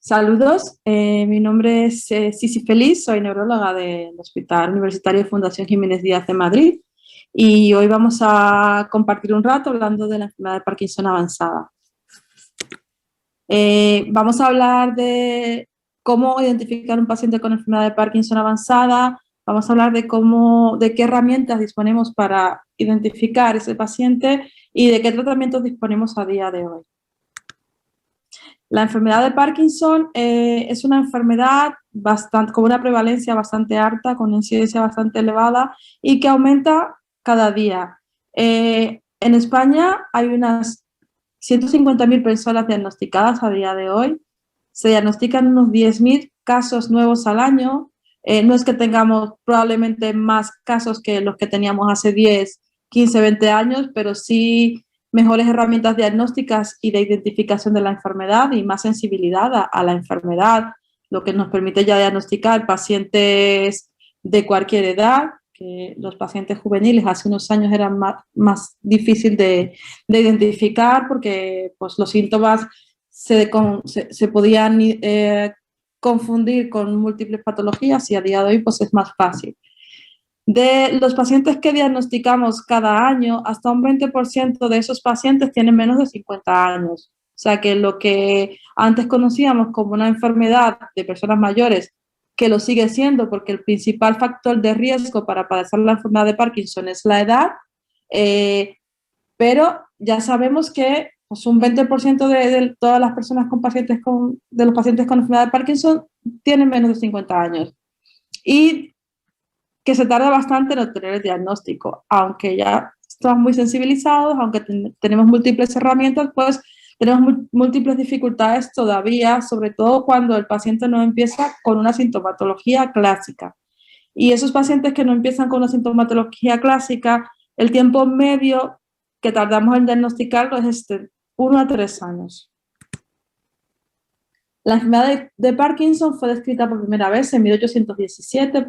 Saludos, mi nombre es Sisi Feliz, soy neuróloga del Hospital Universitario Fundación Jiménez Díaz de Madrid y hoy vamos a compartir un rato hablando de la enfermedad de Parkinson avanzada. Vamos a hablar de cómo identificar un paciente con enfermedad de Parkinson avanzada, vamos a hablar de qué herramientas disponemos para identificar ese paciente y de qué tratamientos disponemos a día de hoy. La enfermedad de Parkinson es una enfermedad con una prevalencia bastante alta, con una incidencia bastante elevada y que aumenta cada día. En España hay unas 150.000 personas diagnosticadas a día de hoy. Se diagnostican unos 10.000 casos nuevos al año. No es que tengamos probablemente más casos que los que teníamos hace 10, 15, 20 años, pero sí mejores herramientas diagnósticas y de identificación de la enfermedad y más sensibilidad a la enfermedad, lo que nos permite ya diagnosticar pacientes de cualquier edad, que los pacientes juveniles hace unos años eran más difícil de identificar porque pues, los síntomas se podían confundir con múltiples patologías y a día de hoy pues, es más fácil. De los pacientes que diagnosticamos cada año, hasta un 20% de esos pacientes tienen menos de 50 años. O sea que lo que antes conocíamos como una enfermedad de personas mayores, que lo sigue siendo porque el principal factor de riesgo para padecer la enfermedad de Parkinson es la edad, pero ya sabemos que pues, un 20% de todas las personas de los pacientes con enfermedad de Parkinson tienen menos de 50 años. Y que se tarda bastante en obtener el diagnóstico, aunque ya estamos muy sensibilizados, aunque tenemos múltiples herramientas, pues tenemos múltiples dificultades todavía, sobre todo cuando el paciente no empieza con una sintomatología clásica. Y esos pacientes que no empiezan con una sintomatología clásica, el tiempo medio que tardamos en diagnosticarlo es 1 a 3 años. La enfermedad de Parkinson fue descrita por primera vez en 1817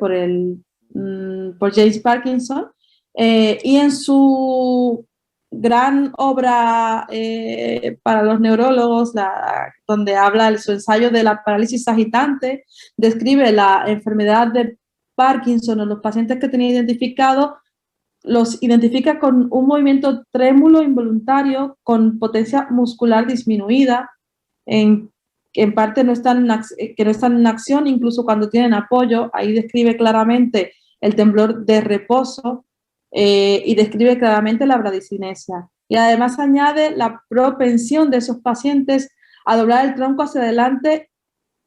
por James Parkinson y en su gran obra para los neurólogos, donde habla su ensayo de la parálisis agitante, describe la enfermedad de Parkinson o los pacientes que tenía identificado, los identifica con un movimiento trémulo involuntario con potencia muscular disminuida, en parte que no están en acción, incluso cuando tienen apoyo. Ahí describe claramente el temblor de reposo y describe claramente la bradicinesia. Y además añade la propensión de esos pacientes a doblar el tronco hacia adelante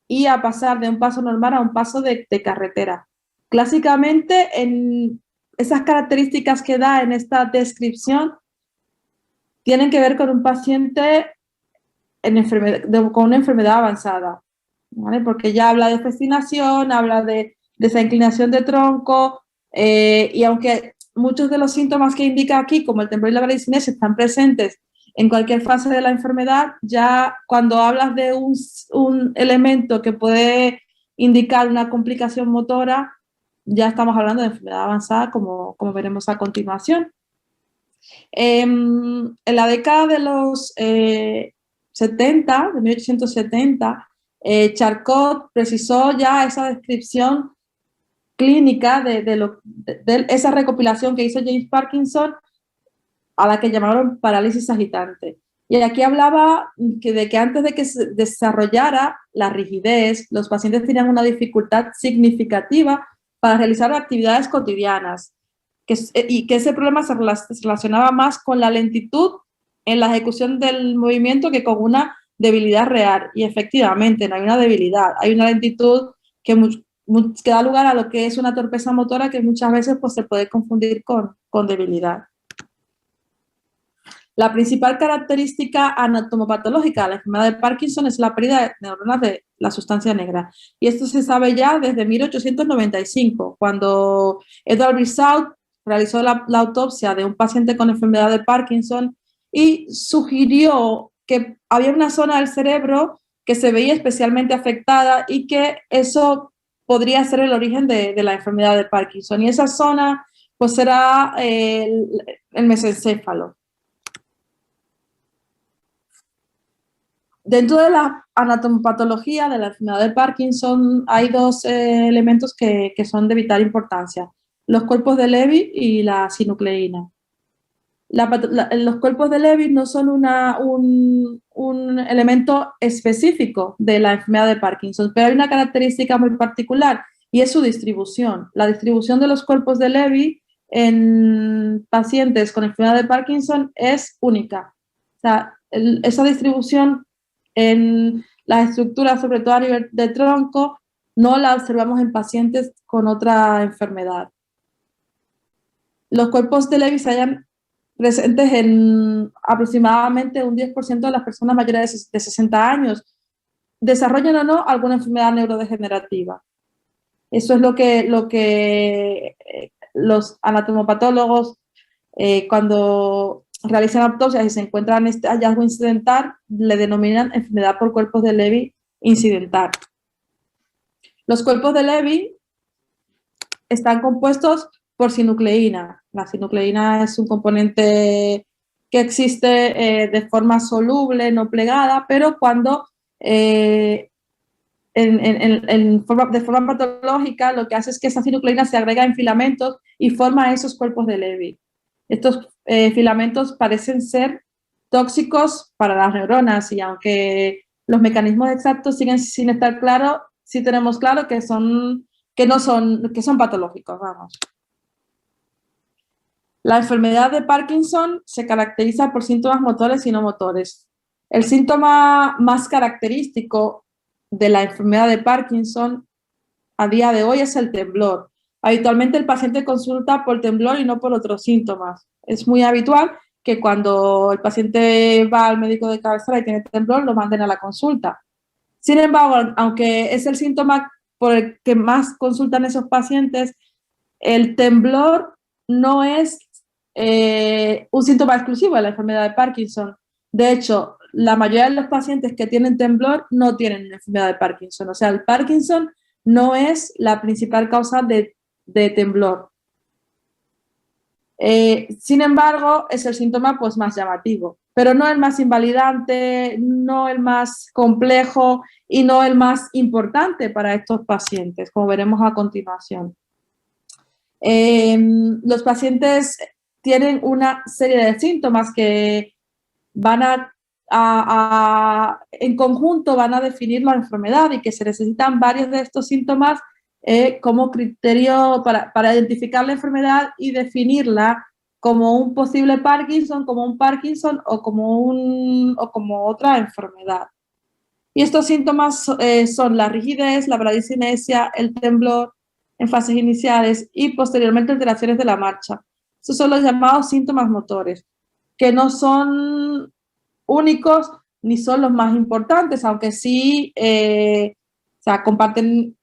y a pasar de un paso normal a un paso de carretera. Clásicamente, en esas características que da en esta descripción tienen que ver con un paciente con una enfermedad avanzada, ¿vale? Porque ya habla de fascinación, habla de esa inclinación de tronco, y aunque muchos de los síntomas que indica aquí, como el temblor y la bradicinesia, están presentes en cualquier fase de la enfermedad, ya cuando hablas de un elemento que puede indicar una complicación motora, ya estamos hablando de enfermedad avanzada, como veremos a continuación. En la década de los 70, de 1870, Charcot precisó ya esa descripción clínica de esa recopilación que hizo James Parkinson, a la que llamaron parálisis agitante. Y aquí hablaba de que antes de que se desarrollara la rigidez, los pacientes tenían una dificultad significativa para realizar actividades cotidianas, y que ese problema se relacionaba más con la lentitud en la ejecución del movimiento que con una debilidad real. Y efectivamente, no hay una debilidad, hay una lentitud que da lugar a lo que es una torpeza motora que muchas veces pues, se puede confundir con debilidad. La principal característica anatomopatológica de la enfermedad de Parkinson es la pérdida de neuronas de la sustancia negra. Y esto se sabe ya desde 1895, cuando Edward Brissaud realizó la autopsia de un paciente con enfermedad de Parkinson y sugirió que había una zona del cerebro que se veía especialmente afectada y que eso podría ser el origen de la enfermedad de Parkinson. Y esa zona pues será el mesencéfalo. Dentro de la anatomopatología de la enfermedad de Parkinson hay dos elementos que son de vital importancia, los cuerpos de Levy y la sinucleína. Los cuerpos de Levy no son un elemento específico de la enfermedad de Parkinson, pero hay una característica muy particular y es su distribución. La distribución de los cuerpos de Levy en pacientes con enfermedad de Parkinson es única. O sea, esa distribución en las estructuras, sobre todo a nivel de tronco, no la observamos en pacientes con otra enfermedad. Los cuerpos de Levy se hallan presentes en aproximadamente un 10% de las personas mayores de 60 años, desarrollan o no alguna enfermedad neurodegenerativa. Eso es lo que los anatomopatólogos, cuando realizan autopsias y se encuentran este hallazgo incidental, le denominan enfermedad por cuerpos de Levy incidental. Los cuerpos de Levy están compuestos por sinucleína. La sinucleína es un componente que existe de forma soluble, no plegada, pero cuando de forma patológica lo que hace es que esa sinucleína se agrega en filamentos y forma esos cuerpos de Levy. Estos filamentos parecen ser tóxicos para las neuronas y aunque los mecanismos exactos siguen sin estar claros, sí tenemos claro que son patológicos, vamos. La enfermedad de Parkinson se caracteriza por síntomas motores y no motores. El síntoma más característico de la enfermedad de Parkinson a día de hoy es el temblor. Habitualmente el paciente consulta por temblor y no por otros síntomas. Es muy habitual que cuando el paciente va al médico de cabecera y tiene temblor, lo manden a la consulta. Sin embargo, aunque es el síntoma por el que más consultan esos pacientes, el temblor no es un síntoma exclusivo de la enfermedad de Parkinson. De hecho, la mayoría de los pacientes que tienen temblor no tienen una enfermedad de Parkinson. O sea, el Parkinson no es la principal causa de temblor. Sin embargo, es el síntoma pues, más llamativo, pero no el más invalidante, no el más complejo y no el más importante para estos pacientes, como veremos a continuación. Los pacientes tienen una serie de síntomas que van en conjunto van a definir la enfermedad y que se necesitan varios de estos síntomas como criterio para identificar la enfermedad y definirla como un posible Parkinson, como un Parkinson o como otra enfermedad. Y estos síntomas son la rigidez, la bradicinesia, el temblor en fases iniciales y posteriormente alteraciones de la marcha. Estos son los llamados síntomas motores, que no son únicos ni son los más importantes, aunque sí comparten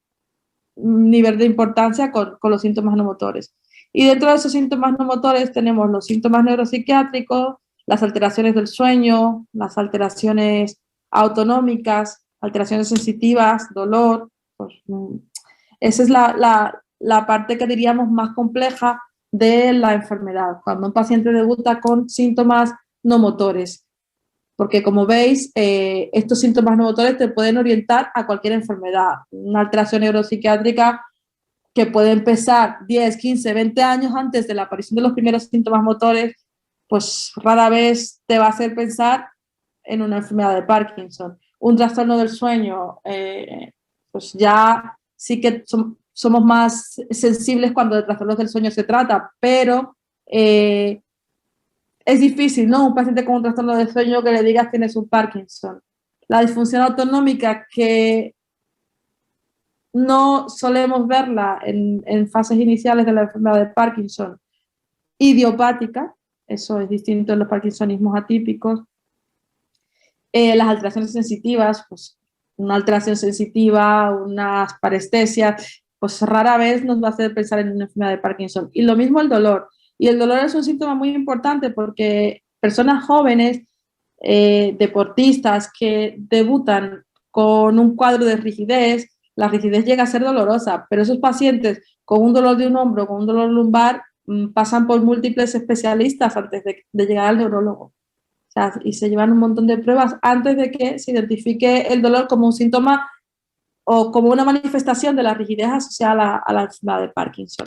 un nivel de importancia con los síntomas no motores. Y dentro de esos síntomas no motores tenemos los síntomas neuropsiquiátricos, las alteraciones del sueño, las alteraciones autonómicas, alteraciones sensitivas, dolor. Pues, esa es la parte que diríamos más compleja de la enfermedad, cuando un paciente debuta con síntomas no motores. Porque como veis, estos síntomas no motores te pueden orientar a cualquier enfermedad. Una alteración neuropsiquiátrica que puede empezar 10, 15, 20 años antes de la aparición de los primeros síntomas motores, pues rara vez te va a hacer pensar en una enfermedad de Parkinson. Un trastorno del sueño, pues ya sí que somos más sensibles cuando de trastornos del sueño se trata, pero es difícil, ¿no? Un paciente con un trastorno del sueño que le digas tienes un Parkinson. La disfunción autonómica, que no solemos verla en fases iniciales de la enfermedad de Parkinson, idiopática, eso es distinto en los parkinsonismos atípicos. Las alteraciones sensitivas, pues una alteración sensitiva, unas parestesias, pues rara vez nos va a hacer pensar en una enfermedad de Parkinson. Y lo mismo el dolor. Y el dolor es un síntoma muy importante porque personas jóvenes, deportistas que debutan con un cuadro de rigidez, la rigidez llega a ser dolorosa, pero esos pacientes con un dolor de un hombro, con un dolor lumbar, pasan por múltiples especialistas antes de llegar al neurólogo. O sea, y se llevan un montón de pruebas antes de que se identifique el dolor como un síntoma o como una manifestación de la rigidez asociada a la enfermedad de Parkinson.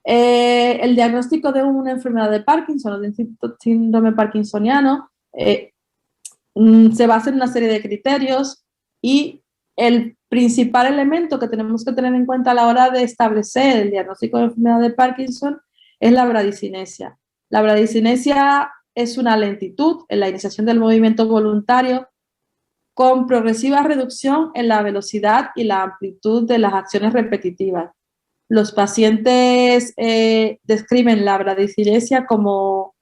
El diagnóstico de una enfermedad de Parkinson o de un síndrome parkinsoniano se basa en una serie de criterios y el principal elemento que tenemos que tener en cuenta a la hora de establecer el diagnóstico de enfermedad de Parkinson es la bradicinesia. La bradicinesia es una lentitud en la iniciación del movimiento voluntario con progresiva reducción en la velocidad y la amplitud de las acciones repetitivas. Los pacientes describen la bradicinesia como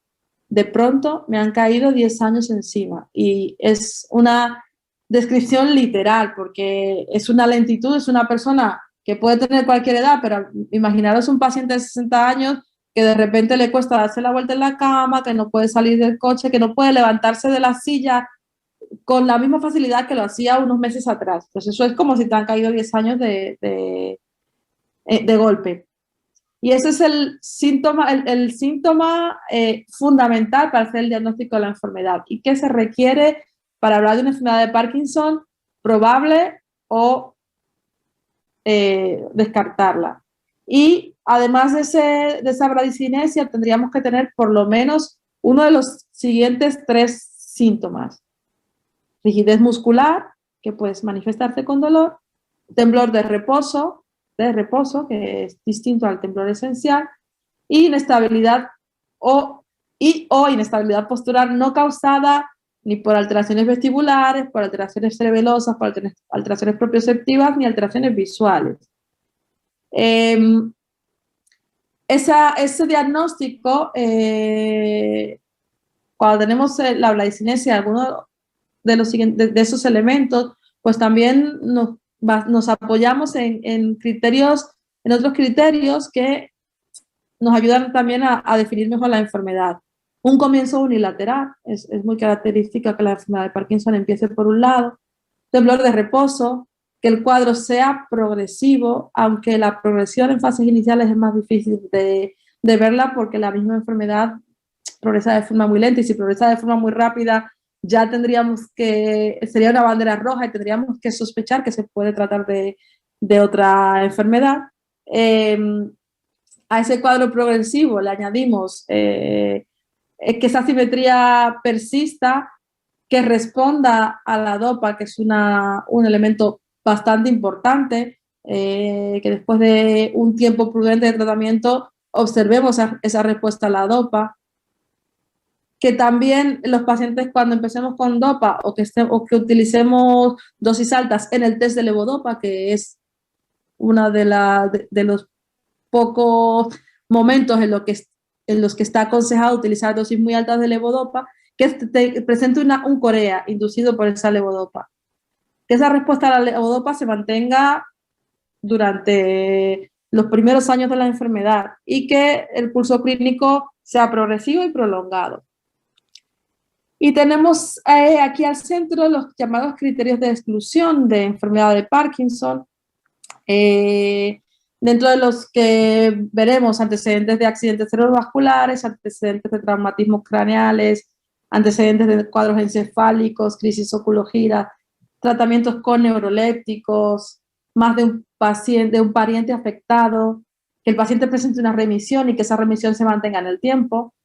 de pronto me han caído 10 años encima, y es una descripción literal porque es una lentitud, es una persona que puede tener cualquier edad, pero imaginaros un paciente de 60 años que de repente le cuesta darse la vuelta en la cama, que no puede salir del coche, que no puede levantarse de la silla con la misma facilidad que lo hacía unos meses atrás. Entonces eso es como si te han caído 10 años de golpe. Y ese es el síntoma fundamental para hacer el diagnóstico de la enfermedad. ¿Y qué se requiere para hablar de una enfermedad de Parkinson probable o descartarla? Y además de esa bradicinesia, tendríamos que tener por lo menos uno de los siguientes 3 síntomas. Rigidez muscular, que puede manifestarse con dolor, temblor de reposo, que es distinto al temblor esencial, y inestabilidad o inestabilidad postural no causada ni por alteraciones vestibulares, por alteraciones cerebelosas, por alteraciones propioceptivas, ni alteraciones visuales. Ese diagnóstico, cuando tenemos la bradicinesia, alguno de esos elementos, pues también nos apoyamos en otros criterios que nos ayudan también a definir mejor la enfermedad. Un comienzo unilateral, es muy característica que la enfermedad de Parkinson empiece por un lado. Temblor de reposo, que el cuadro sea progresivo, aunque la progresión en fases iniciales es más difícil de verla porque la misma enfermedad progresa de forma muy lenta, y si progresa de forma muy rápida ya sería una bandera roja y tendríamos que sospechar que se puede tratar de otra enfermedad. A ese cuadro progresivo le añadimos que esa asimetría persista, que responda a la dopa, que es un elemento bastante importante, que después de un tiempo prudente de tratamiento observemos esa respuesta a la dopa. Que también los pacientes, cuando empecemos con dopa o que utilicemos dosis altas en el test de levodopa, que es una de los pocos momentos en los que está aconsejado utilizar dosis muy altas de levodopa, que presente un corea inducido por esa levodopa. Que esa respuesta a la levodopa se mantenga durante los primeros años de la enfermedad y que el curso clínico sea progresivo y prolongado. Y tenemos aquí al centro los llamados criterios de exclusión de enfermedad de Parkinson, dentro de los que veremos antecedentes de accidentes cerebrovasculares, antecedentes de traumatismos craneales, antecedentes de cuadros encefálicos, crisis oculogira, tratamientos con neurolépticos, más de un pariente afectado, que el paciente presente una remisión y que esa remisión se mantenga en el tiempo,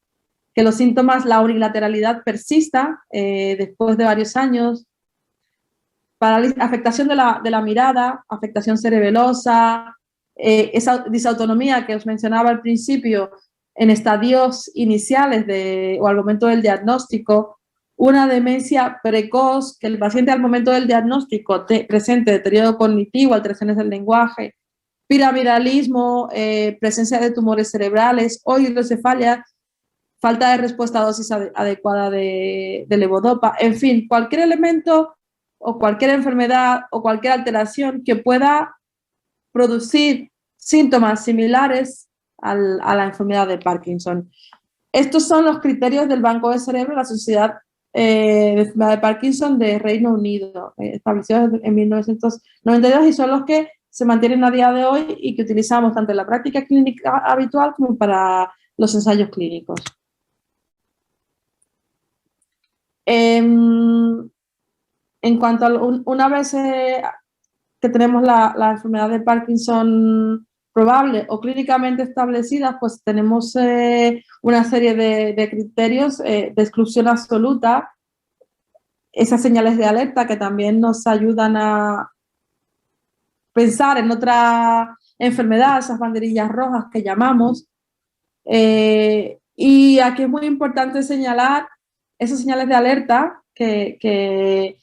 que los síntomas, la unilateralidad persista después de varios años, afectación de la mirada, afectación cerebelosa, esa disautonomía que os mencionaba al principio en estadios iniciales o al momento del diagnóstico, una demencia precoz, que el paciente al momento del diagnóstico presente deterioro cognitivo, alteraciones del lenguaje, piramidalismo, presencia de tumores cerebrales o hidrocefalia, falta de respuesta a dosis adecuada de levodopa, en fin, cualquier elemento o cualquier enfermedad o cualquier alteración que pueda producir síntomas similares a la enfermedad de Parkinson. Estos son los criterios del Banco de Cerebro de la Sociedad de Enfermedad de Parkinson de Reino Unido, establecidos en 1992, y son los que se mantienen a día de hoy y que utilizamos tanto en la práctica clínica habitual como para los ensayos clínicos. En cuanto a una vez que tenemos la enfermedad de Parkinson probable o clínicamente establecida, pues tenemos una serie de criterios de exclusión absoluta, esas señales de alerta que también nos ayudan a pensar en otra enfermedad, esas banderillas rojas que llamamos. Y aquí es muy importante señalar esas señales de alerta que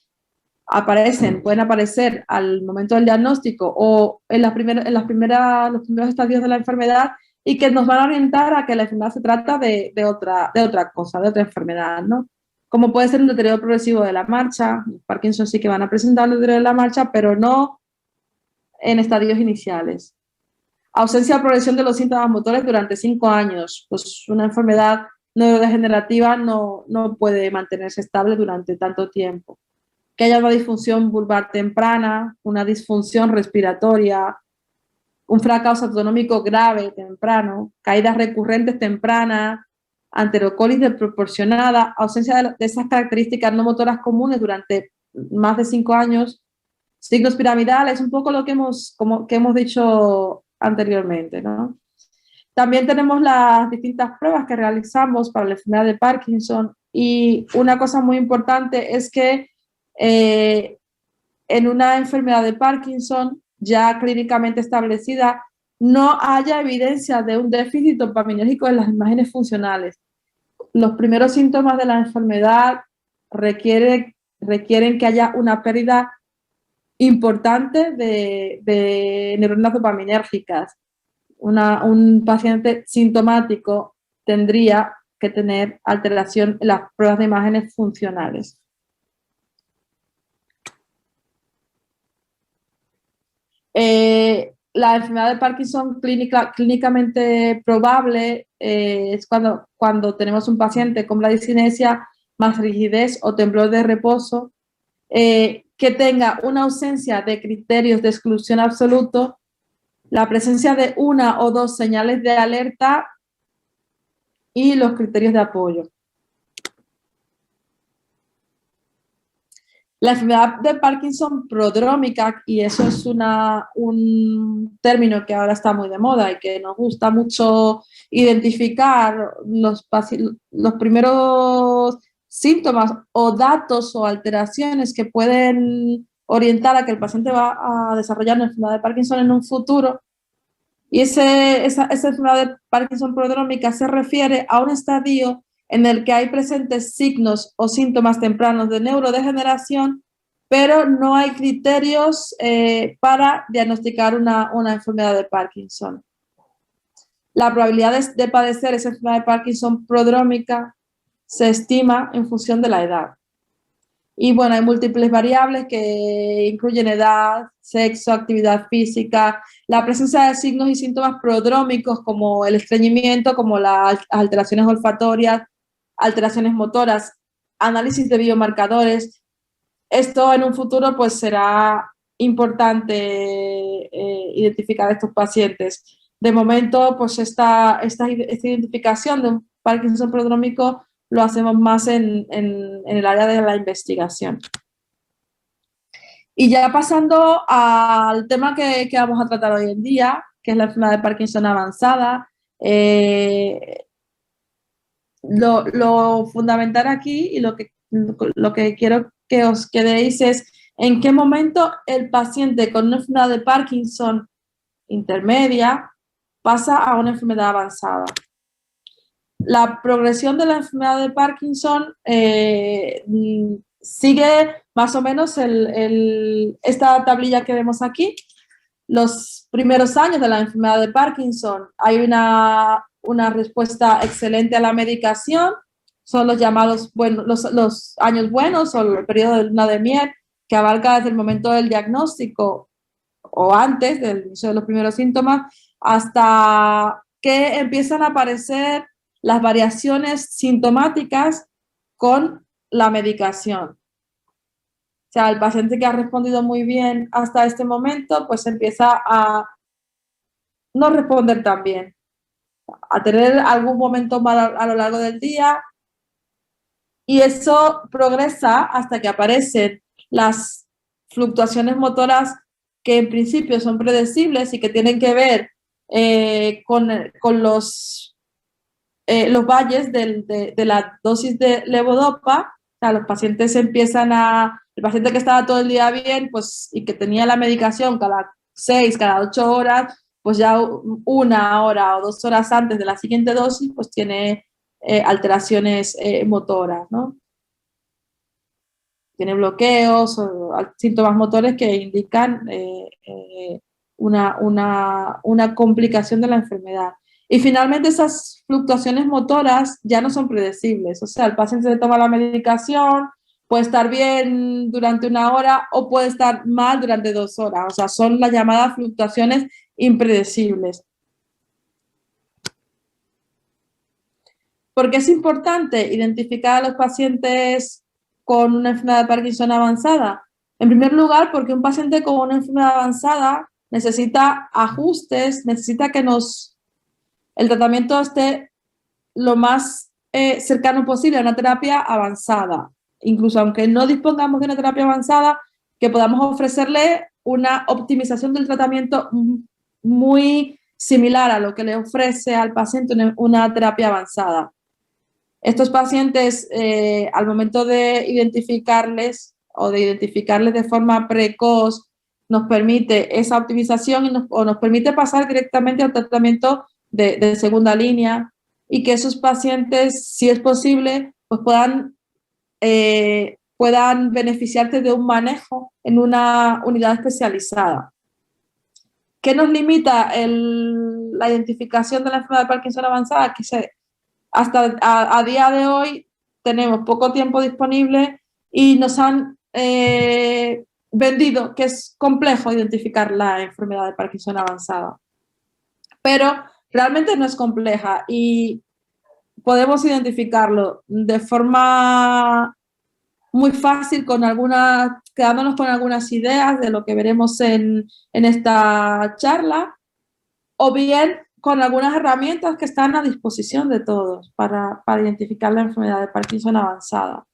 aparecen, pueden aparecer al momento del diagnóstico o en los primeros estadios de la enfermedad y que nos van a orientar a que la enfermedad se trata de otra cosa, de otra enfermedad, ¿no? Como puede ser un deterioro progresivo de la marcha, Parkinson sí que van a presentar un deterioro de la marcha, pero no en estadios iniciales. Ausencia o progresión de los síntomas motores durante 5 años. Pues una enfermedad neurodegenerativa no puede mantenerse estable durante tanto tiempo. Que haya una disfunción vulvar temprana, una disfunción respiratoria, un fracaso autonómico grave temprano, caídas recurrentes tempranas, anterocólis desproporcionada, ausencia de esas características no motoras comunes durante más de 5 años, signos piramidales, un poco lo que hemos dicho anteriormente, ¿no? También tenemos las distintas pruebas que realizamos para la enfermedad de Parkinson y una cosa muy importante es que en una enfermedad de Parkinson ya clínicamente establecida no haya evidencia de un déficit dopaminérgico en las imágenes funcionales. Los primeros síntomas de la enfermedad requieren que haya una pérdida importante de neuronas dopaminérgicas. Un paciente sintomático tendría que tener alteración en las pruebas de imágenes funcionales. La enfermedad de Parkinson clínicamente probable es cuando tenemos un paciente con bradicinesia más rigidez o temblor de reposo, que tenga una ausencia de criterios de exclusión absoluto, la presencia de una o dos señales de alerta y los criterios de apoyo. La enfermedad de Parkinson prodrómica, y eso es un término que ahora está muy de moda y que nos gusta mucho identificar los primeros síntomas o datos o alteraciones que pueden orientar a que el paciente va a desarrollar una enfermedad de Parkinson en un futuro. Y esa enfermedad de Parkinson prodrómica se refiere a un estadio en el que hay presentes signos o síntomas tempranos de neurodegeneración, pero no hay criterios para diagnosticar una enfermedad de Parkinson. La probabilidad de padecer esa enfermedad de Parkinson prodrómica se estima en función de la edad. Y bueno, hay múltiples variables que incluyen edad, sexo, actividad física, la presencia de signos y síntomas prodrómicos como el estreñimiento, como las alteraciones olfatorias, alteraciones motoras, análisis de biomarcadores. Esto en un futuro pues será importante identificar a estos pacientes. De momento, pues esta identificación de un Parkinson prodrómico lo hacemos más en el área de la investigación. Y ya pasando al tema que vamos a tratar hoy en día, que es la enfermedad de Parkinson avanzada, lo fundamental aquí y lo que quiero que os quedéis es en qué momento el paciente con una enfermedad de Parkinson intermedia pasa a una enfermedad avanzada. La progresión de la enfermedad de Parkinson sigue más o menos esta tablilla que vemos aquí. Los primeros años de la enfermedad de Parkinson hay una respuesta excelente a la medicación, son los llamados los años buenos o el periodo de luna de miel, que abarca desde el momento del diagnóstico o antes del inicio de los primeros síntomas hasta que empiezan a aparecer las variaciones sintomáticas con la medicación. O sea, el paciente que ha respondido muy bien hasta este momento, pues empieza a no responder tan bien, a tener algún momento mal a lo largo del día y eso progresa hasta que aparecen las fluctuaciones motoras que en principio son predecibles y que tienen que ver con los valles de la dosis de levodopa. O sea, los pacientes el paciente que estaba todo el día bien, pues, y que tenía la medicación cada 6, cada 8 horas, pues ya 1 hora o 2 horas antes de la siguiente dosis, pues tiene alteraciones motoras, ¿no? Tiene bloqueos o síntomas motores que indican una complicación de la enfermedad. Y finalmente esas fluctuaciones motoras ya no son predecibles. O sea, el paciente se toma la medicación, puede estar bien durante 1 hora o puede estar mal durante 2 horas. O sea, son las llamadas fluctuaciones impredecibles. ¿Por qué es importante identificar a los pacientes con una enfermedad de Parkinson avanzada? En primer lugar, porque un paciente con una enfermedad avanzada necesita ajustes, necesita que el tratamiento esté lo más cercano posible a una terapia avanzada. Incluso aunque no dispongamos de una terapia avanzada, que podamos ofrecerle una optimización del tratamiento muy similar a lo que le ofrece al paciente una terapia avanzada. Estos pacientes, al momento de identificarles o de identificarles de forma precoz, nos permite esa optimización o nos permite pasar directamente al tratamiento de segunda línea y que esos pacientes, si es posible, pues puedan beneficiarse de un manejo en una unidad especializada. ¿Qué nos limita la identificación de la enfermedad de Parkinson avanzada? Que hasta a día de hoy tenemos poco tiempo disponible y nos han vendido que es complejo identificar la enfermedad de Parkinson avanzada. Pero realmente no es compleja y podemos identificarlo de forma muy fácil quedándonos con algunas ideas de lo que veremos en esta charla, o bien con algunas herramientas que están a disposición de todos para identificar la enfermedad de Parkinson avanzada.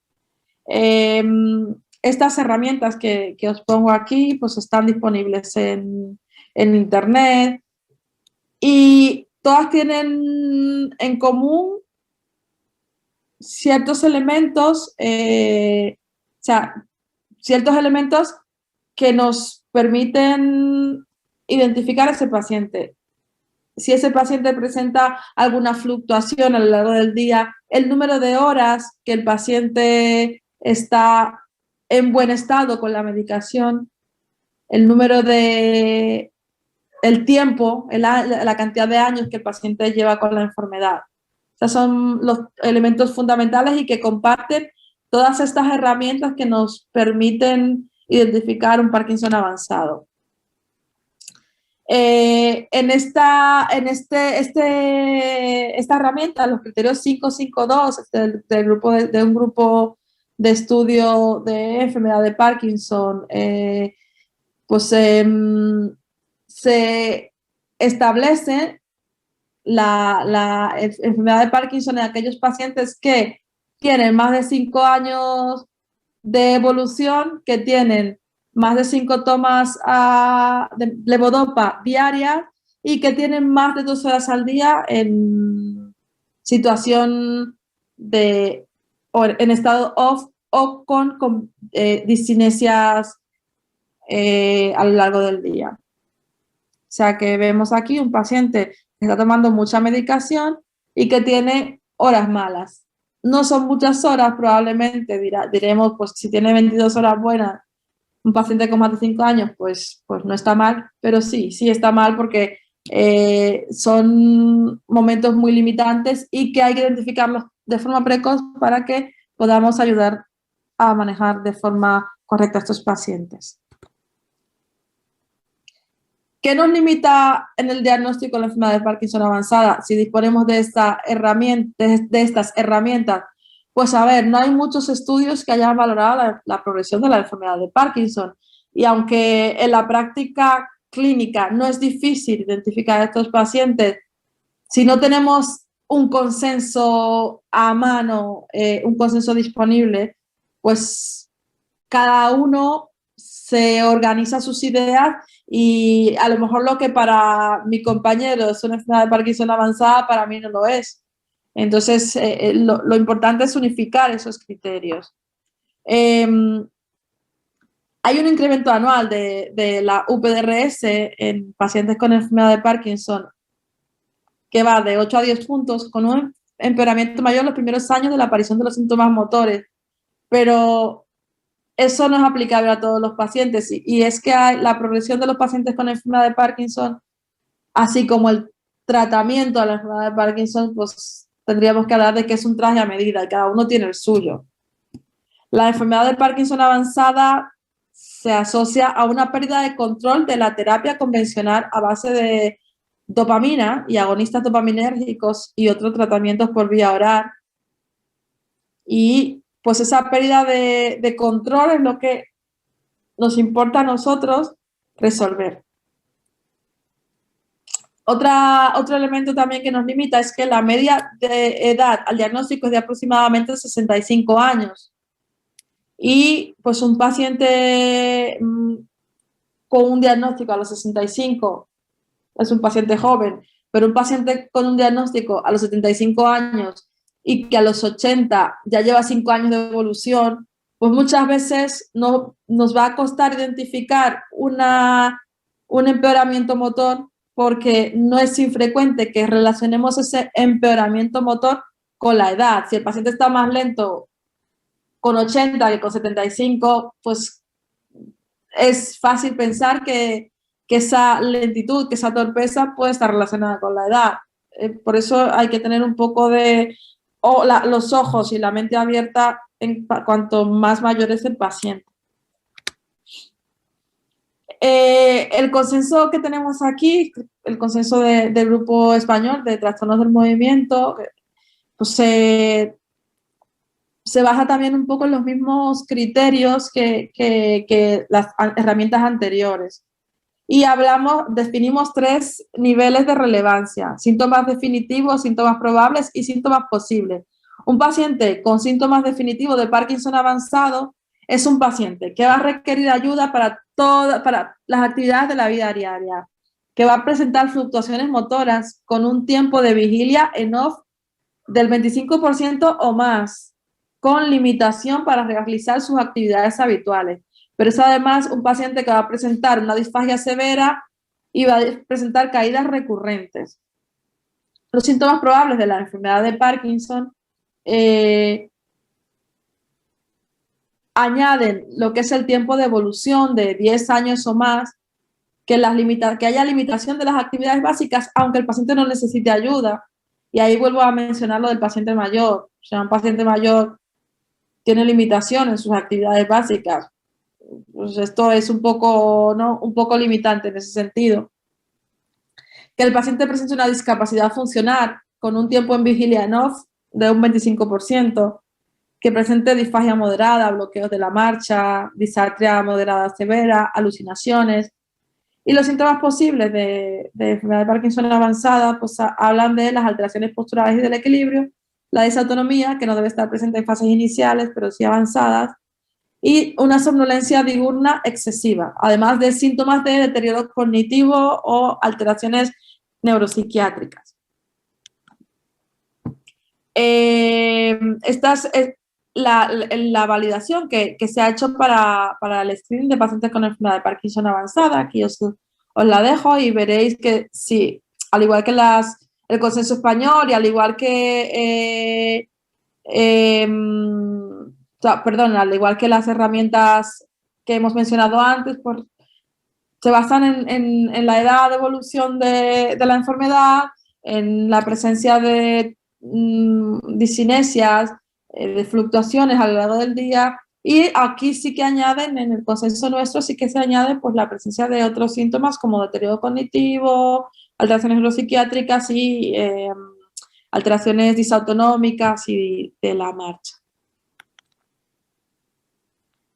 Estas herramientas que os pongo aquí pues están disponibles en internet y todas tienen en común ciertos elementos, ciertos elementos que nos permiten identificar a ese paciente. Si ese paciente presenta alguna fluctuación a lo largo del día, el número de horas que el paciente está en buen estado con la medicación, el tiempo, la cantidad de años que el paciente lleva con la enfermedad. Estos son los elementos fundamentales y que comparten todas estas herramientas que nos permiten identificar un Parkinson avanzado. En esta herramienta, los criterios 552 de un grupo de estudio de enfermedad de Parkinson, pues se establece la enfermedad de Parkinson en aquellos pacientes que tienen más de 5 años de evolución, que tienen más de 5 tomas de levodopa diaria y que tienen más de 2 horas al día en situación en estado off o con discinesias a lo largo del día. O sea que vemos aquí un paciente que está tomando mucha medicación y que tiene horas malas. No son muchas horas, probablemente diremos, pues si tiene 22 horas buenas, un paciente con más de 5 años, pues no está mal, pero sí está mal porque son momentos muy limitantes y que hay que identificarlos de forma precoz para que podamos ayudar a manejar de forma correcta a estos pacientes. ¿Qué nos limita en el diagnóstico de la enfermedad de Parkinson avanzada? Si disponemos de estas herramientas, pues a ver, no hay muchos estudios que hayan valorado la progresión de la enfermedad de Parkinson. Y aunque en la práctica clínica no es difícil identificar a estos pacientes, si no tenemos un consenso a mano, un consenso disponible, pues cada uno se organiza sus ideas y a lo mejor lo que para mi compañero es una enfermedad de Parkinson avanzada, para mí no lo es. Entonces, lo importante es unificar esos criterios. Hay un incremento anual de la UPDRS en pacientes con enfermedad de Parkinson que va de 8 a 10 puntos, con un empeoramiento mayor en los primeros años de la aparición de los síntomas motores. Pero eso no es aplicable a todos los pacientes y es que la progresión de los pacientes con enfermedad de Parkinson, así como el tratamiento de la enfermedad de Parkinson, pues tendríamos que hablar de que es un traje a medida y cada uno tiene el suyo. La enfermedad de Parkinson avanzada se asocia a una pérdida de control de la terapia convencional a base de dopamina y agonistas dopaminérgicos y otros tratamientos por vía oral. Y pues esa pérdida de control es lo que nos importa a nosotros resolver. Otro elemento también que nos limita es que la media de edad al diagnóstico es de aproximadamente 65 años. Y pues un paciente con un diagnóstico a los 65 es un paciente joven, pero un paciente con un diagnóstico a los 75 años y que a los 80 ya lleva 5 años de evolución, pues muchas veces no, nos va a costar identificar un empeoramiento motor porque no es infrecuente que relacionemos ese empeoramiento motor con la edad. Si el paciente está más lento con 80 que con 75, pues es fácil pensar que esa lentitud, que esa torpeza puede estar relacionada con la edad. Por eso hay que tener un poco de los ojos y la mente abierta en cuanto más mayor es el paciente. El consenso que tenemos aquí, el consenso del grupo español de trastornos del movimiento, pues se basa también un poco en los mismos criterios que las herramientas anteriores. Y definimos 3 niveles de relevancia: síntomas definitivos, síntomas probables y síntomas posibles. Un paciente con síntomas definitivos de Parkinson avanzado es un paciente que va a requerir ayuda para las actividades de la vida diaria, que va a presentar fluctuaciones motoras con un tiempo de vigilia en off del 25% o más, con limitación para realizar sus actividades habituales. Pero es además un paciente que va a presentar una disfagia severa y va a presentar caídas recurrentes. Los síntomas probables de la enfermedad de Parkinson añaden lo que es el tiempo de evolución de 10 años o más, que haya limitación de las actividades básicas, aunque el paciente no necesite ayuda. Y ahí vuelvo a mencionar lo del paciente mayor. O sea, un paciente mayor tiene limitación en sus actividades básicas. Pues esto es un poco, ¿no?, un poco limitante en ese sentido. Que el paciente presente una discapacidad funcional con un tiempo en vigilia en off de un 25%, que presente disfagia moderada, bloqueos de la marcha, disartria moderada severa, alucinaciones. Y los síntomas posibles de enfermedad de Parkinson avanzada pues hablan de las alteraciones posturales y del equilibrio, la disautonomía, que no debe estar presente en fases iniciales, pero sí avanzadas, y una somnolencia diurna excesiva, además de síntomas de deterioro cognitivo o alteraciones neuropsiquiátricas. Esta es la validación que se ha hecho para el screening de pacientes con enfermedad de Parkinson avanzada. Aquí os la dejo y veréis que sí, al igual que el consenso español y al igual que al igual que las herramientas que hemos mencionado antes, se basan en la edad de evolución de la enfermedad, en la presencia de disinesias, de fluctuaciones a lo largo del día, y aquí sí que añaden, en el consenso nuestro, sí que se añade pues la presencia de otros síntomas como deterioro cognitivo, alteraciones neuropsiquiátricas y alteraciones disautonómicas y de la marcha.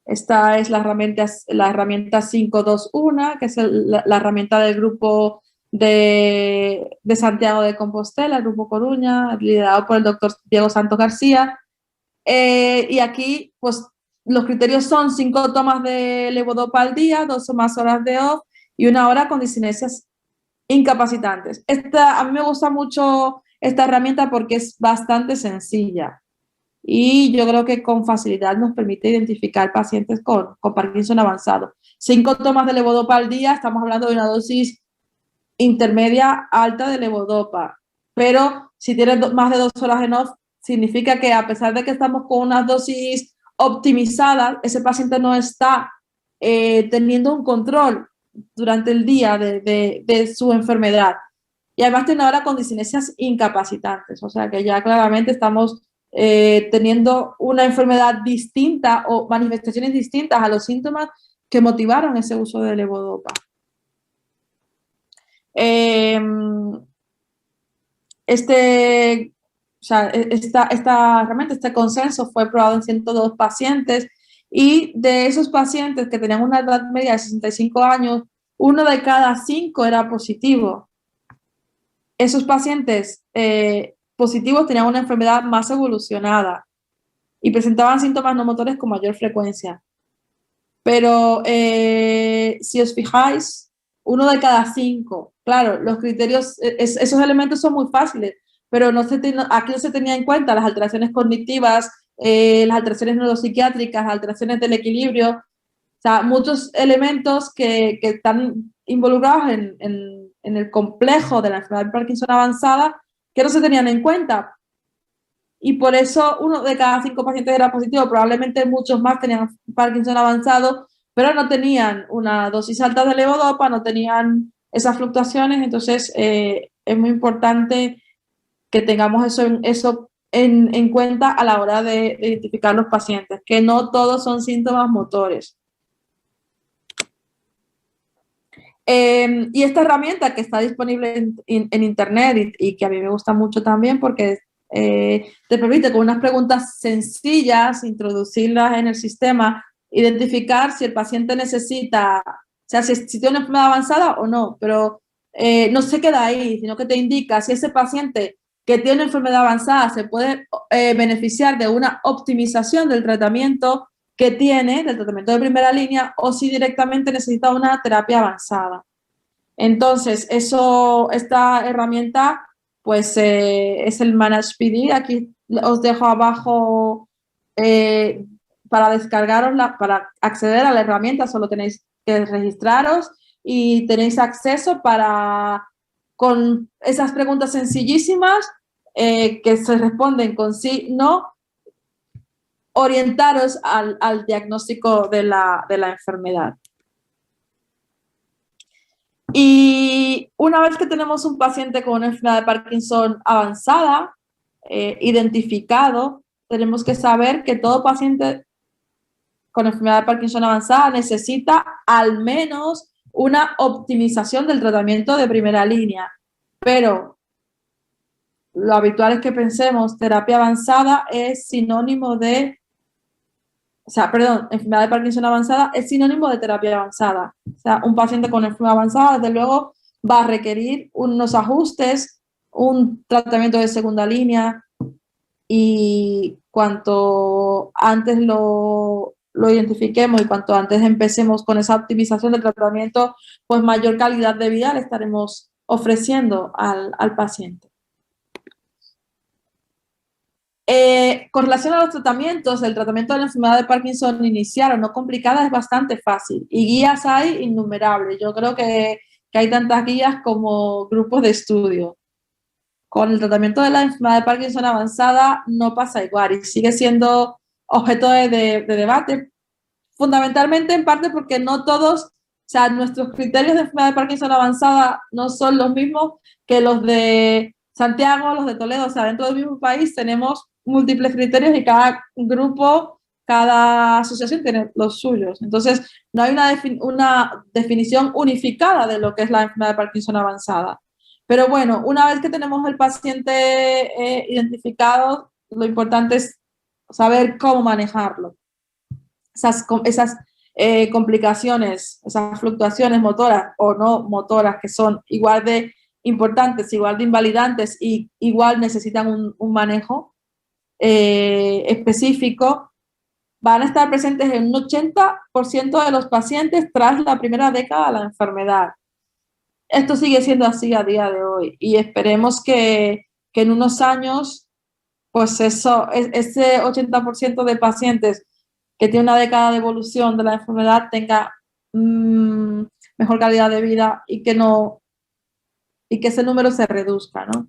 Esta es la herramienta 521, que es la herramienta del grupo de Santiago de Compostela, el Grupo Coruña, liderado por el doctor Diego Santos García. Y aquí, pues, los criterios son 5 tomas de levodopa al día, 2 o más horas de off y 1 hora con discinesias incapacitantes. A mí me gusta mucho esta herramienta porque es bastante sencilla y yo creo que con facilidad nos permite identificar pacientes con Parkinson avanzado. 5 tomas de levodopa al día, estamos hablando de una dosis intermedia alta de levodopa, pero si tienes más de 2 horas en off, significa que a pesar de que estamos con unas dosis optimizadas, ese paciente no está teniendo un control durante el día de su enfermedad. Y además tiene ahora con discinesias incapacitantes, o sea que ya claramente estamos teniendo una enfermedad distinta o manifestaciones distintas a los síntomas que motivaron ese uso de levodopa. Realmente este consenso fue probado en 102 pacientes y de esos pacientes que tenían una edad media de 65 años, 1 de cada 5 era positivo. Esos pacientes positivos tenían una enfermedad más evolucionada y presentaban síntomas no motores con mayor frecuencia. Pero si os fijáis, 1 de cada 5, claro, los criterios, esos elementos son muy fáciles, pero aquí no se tenía en cuenta las alteraciones cognitivas, las alteraciones neuropsiquiátricas, las alteraciones del equilibrio, o sea, muchos elementos que están involucrados en el complejo de la enfermedad de Parkinson avanzada que no se tenían en cuenta. Y por eso 1 de cada 5 pacientes era positivo, probablemente muchos más tenían Parkinson avanzado, pero no tenían una dosis alta de levodopa, no tenían esas fluctuaciones, entonces es muy importante que tengamos eso en cuenta a la hora de identificar los pacientes, que no todos son síntomas motores. Y esta herramienta que está disponible en internet y que a mí me gusta mucho también porque te permite con unas preguntas sencillas introducirlas en el sistema, identificar si el paciente necesita, o sea, si tiene una enfermedad avanzada o no, pero no se queda ahí, sino que te indica si ese paciente que tiene una enfermedad avanzada se puede beneficiar de una optimización del tratamiento que tiene, del tratamiento de primera línea, o si directamente necesita una terapia avanzada. Entonces, esta herramienta, pues es el ManagePD. Aquí os dejo abajo para descargarosla, para acceder a la herramienta, solo tenéis que registraros y tenéis acceso con esas preguntas sencillísimas que se responden con sí, no, orientaros al diagnóstico de la enfermedad. Y una vez que tenemos un paciente con una enfermedad de Parkinson avanzada, identificado, tenemos que saber que todo paciente con enfermedad de Parkinson avanzada necesita al menos una optimización del tratamiento de primera línea. Pero lo habitual es que pensemos terapia avanzada es sinónimo de enfermedad de Parkinson avanzada es sinónimo de terapia avanzada. O sea, un paciente con enfermedad avanzada, desde luego, va a requerir unos ajustes, un tratamiento de segunda línea y cuanto antes lo identifiquemos y cuanto antes empecemos con esa optimización del tratamiento, pues mayor calidad de vida le estaremos ofreciendo al paciente. Con relación a los tratamientos, el tratamiento de la enfermedad de Parkinson inicial o no complicada es bastante fácil y guías hay innumerables. Yo creo que hay tantas guías como grupos de estudio. Con el tratamiento de la enfermedad de Parkinson avanzada no pasa igual y sigue siendo objeto de debate, fundamentalmente en parte porque no todos, o sea, nuestros criterios de enfermedad de Parkinson avanzada no son los mismos que los de Santiago, los de Toledo, o sea, dentro del mismo país tenemos múltiples criterios y cada grupo, cada asociación tiene los suyos. Entonces, no hay una definición unificada de lo que es la enfermedad de Parkinson avanzada. Pero bueno, una vez que tenemos el paciente identificado, lo importante es saber cómo manejarlo. Esas complicaciones, esas fluctuaciones motoras o no motoras que son igual de importantes, igual de invalidantes y igual necesitan un manejo específico, van a estar presentes en un 80% de los pacientes tras la primera década de la enfermedad. Esto sigue siendo así a día de hoy y esperemos que en unos años, pues ese 80% de pacientes que tiene una década de evolución de la enfermedad tenga mejor calidad de vida y que ese número se reduzca, ¿no?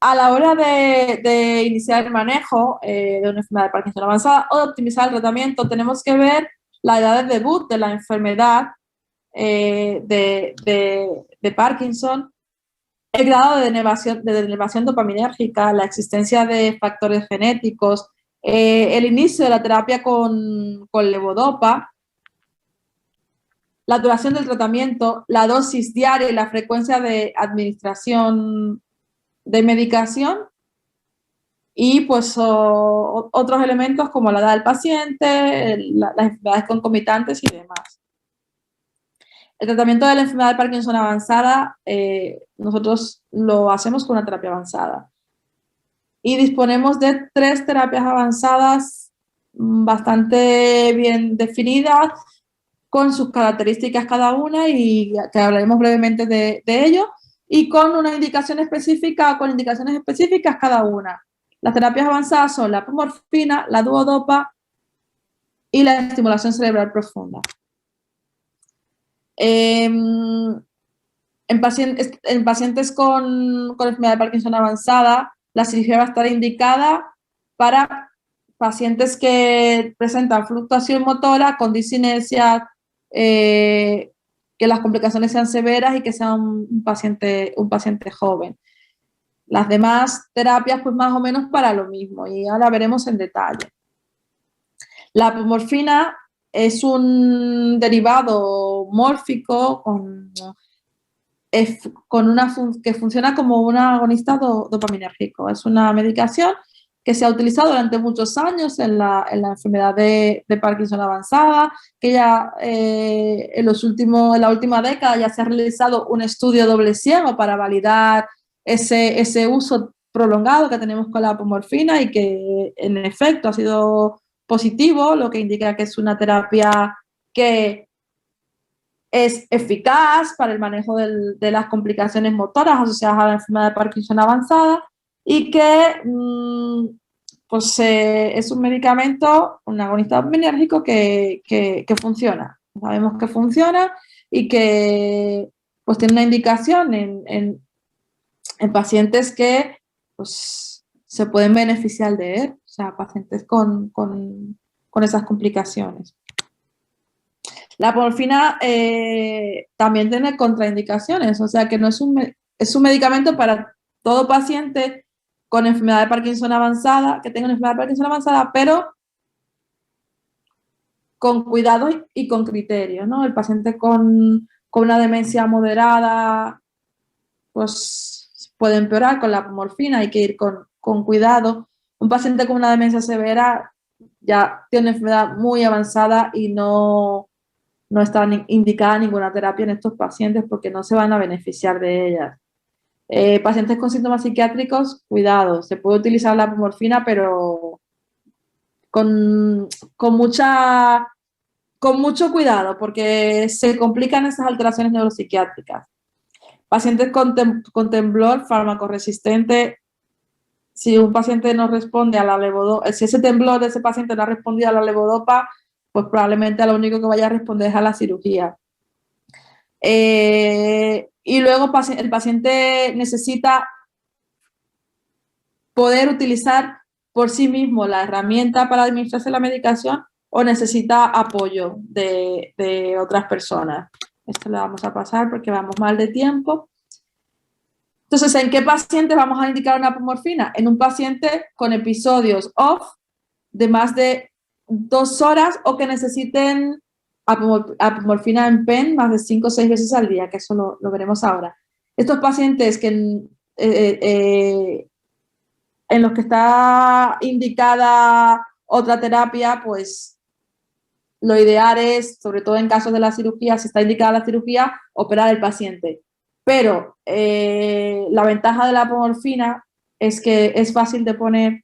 A la hora de iniciar el manejo de una enfermedad de Parkinson avanzada o de optimizar el tratamiento, tenemos que ver la edad de debut de la enfermedad de Parkinson, el grado de denervación dopaminérgica, la existencia de factores genéticos, el inicio de la terapia con levodopa, la duración del tratamiento, la dosis diaria y la frecuencia de administración de medicación y pues otros elementos como la edad del paciente, las enfermedades concomitantes y demás. El tratamiento de la enfermedad de Parkinson avanzada, nosotros lo hacemos con una terapia avanzada. Y disponemos de 3 terapias avanzadas bastante bien definidas, con sus características cada una y que hablaremos brevemente de ello, y con una indicación específica o con indicaciones específicas cada una. Las terapias avanzadas son la apomorfina, la duodopa y la estimulación cerebral profunda. En pacientes con enfermedad de Parkinson avanzada, la cirugía va a estar indicada para pacientes que presentan fluctuación motora con disinesia, que las complicaciones sean severas y que sea un paciente joven. Las demás terapias, pues más o menos para lo mismo, y ahora veremos en detalle. La apomorfina es un derivado mórfico que funciona como un agonista dopaminérgico. Es una medicación que se ha utilizado durante muchos años en la enfermedad de Parkinson avanzada, que ya en la última década ya se ha realizado un estudio doble ciego para validar ese uso prolongado que tenemos con la apomorfina y que en efecto ha sido positivo, lo que indica que es una terapia que es eficaz para el manejo de las complicaciones motoras asociadas a la enfermedad de Parkinson avanzada y que pues, es un medicamento, un agonista dopaminérgico que funciona. Sabemos que funciona y que pues, tiene una indicación en pacientes que pues, se pueden beneficiar de él, o sea, pacientes con esas complicaciones. La apomorfina también tiene contraindicaciones, o sea que no es un medicamento para todo paciente con enfermedad de Parkinson avanzada, que tenga una enfermedad de Parkinson avanzada, pero con cuidado y con criterio, ¿no? El paciente con una demencia moderada, pues puede empeorar con la apomorfina, hay que ir con cuidado. Un paciente con una demencia severa ya tiene una enfermedad muy avanzada y no está indicada ninguna terapia en estos pacientes porque no se van a beneficiar de ellas. Pacientes con síntomas psiquiátricos, cuidado, se puede utilizar la apomorfina, pero con mucho cuidado porque se complican esas alteraciones neuropsiquiátricas. Pacientes con temblor farmacoresistente, si un paciente no responde a la levodopa, si ese temblor de ese paciente no ha respondido a la levodopa, pues probablemente lo único que vaya a responder es a la cirugía. Y luego el paciente necesita poder utilizar por sí mismo la herramienta para administrarse la medicación o necesita apoyo de otras personas. Esto lo vamos a pasar porque vamos mal de tiempo. Entonces, ¿en qué paciente vamos a indicar una apomorfina? En un paciente con episodios off de más de 2 horas o que necesiten apomorfina en PEN más de 5 o 6 veces al día, que eso lo veremos ahora. Estos pacientes en los que está indicada otra terapia, pues lo ideal es, sobre todo en casos de la cirugía, si está indicada la cirugía, operar al paciente. Pero la ventaja de la apomorfina es que es fácil de poner,